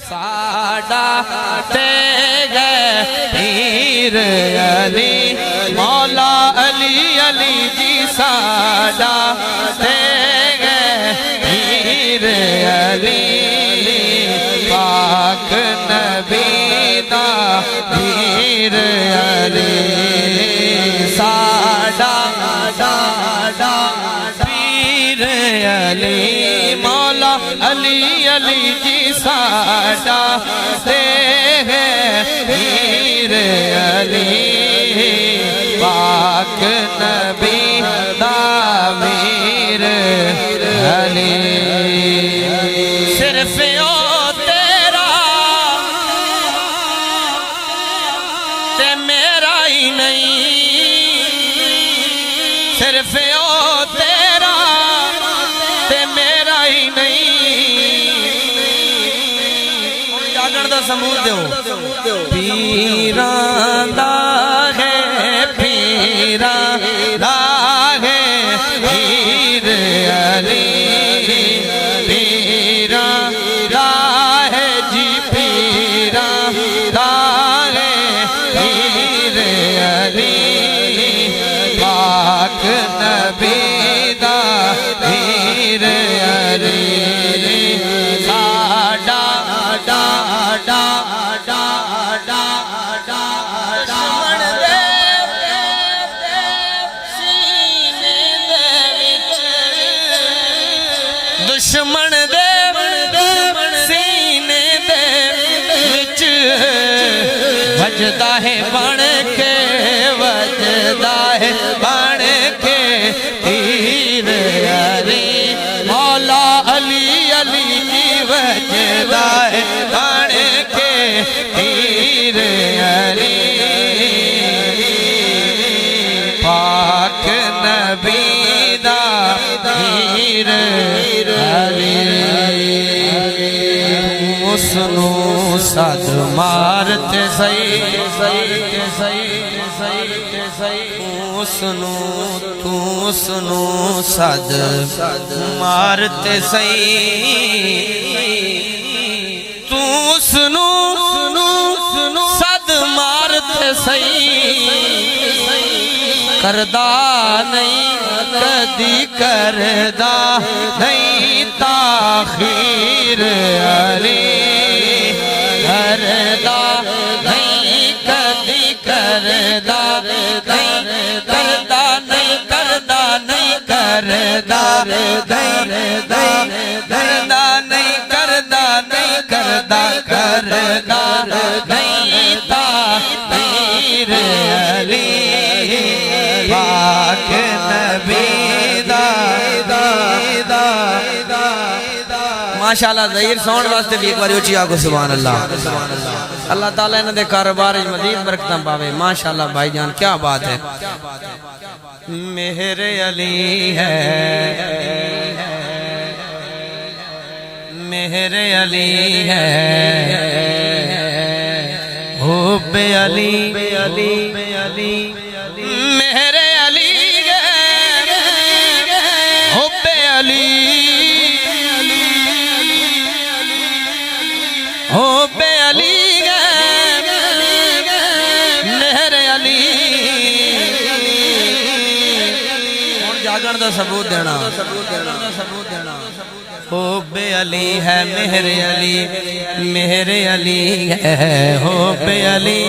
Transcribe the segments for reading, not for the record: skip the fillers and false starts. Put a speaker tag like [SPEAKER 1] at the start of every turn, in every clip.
[SPEAKER 1] साडा ते गए पीर अली मौला अली अली जी साडा ते गए पीर अली पाक नबी दा पीर अली साडा पीर अली मौला अली अली जी साडा ते पीर अली पाक नबी दा वीर अली सिर्फ ओ तेरा ते मेरा ही नहीं सिर्फ ओ तेरा ते मेरा ही नहीं जागण दा समूह दो पीरां दा है पीरां दा है पीर अली पीरां दा है जी पीरां दा है पीर अली पाक नबी दा पीर अली साडा दुश्मन दे सीने दे विच दुश्मन दे सीने दे विच वजदा है बन के वजदा है बन के पीर अली मौला अली अली की वजदा है बन के पीर अली पाक नबी दा पीर अली उसनू सद मारते सही उसनू सद मारते सही तू उसनू सद मारते सही करदा नहीं कदी करदा नहीं ताखीर अली करदा नहीं कदी करदा नहीं करदा नहीं करदा नहीं करदा करदा नहीं करदा नहीं करदा करदा नहीं ताखीर अली पाक नबी दा माशाअल्लाह ज़हीर साउंड वास्ते भी एक बार उची आगो सुभान अल्लाह अल्लाह ताला इन्हां दे कारोबार विच मजीद बरकतां पावे माशाअल्लाह भाईजान क्या बात है मेरे अली है मेरे अली है हो बे अली मेरे अली हो बे अली हो बे अली मेरे अली जागण दा सबूत देना हो बे अली है मेरे अली है हो बे अली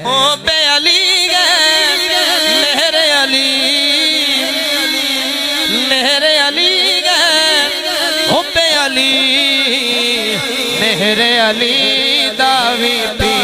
[SPEAKER 1] हो बे अली मेरे अली हो बे अली मेरे अली दावी पी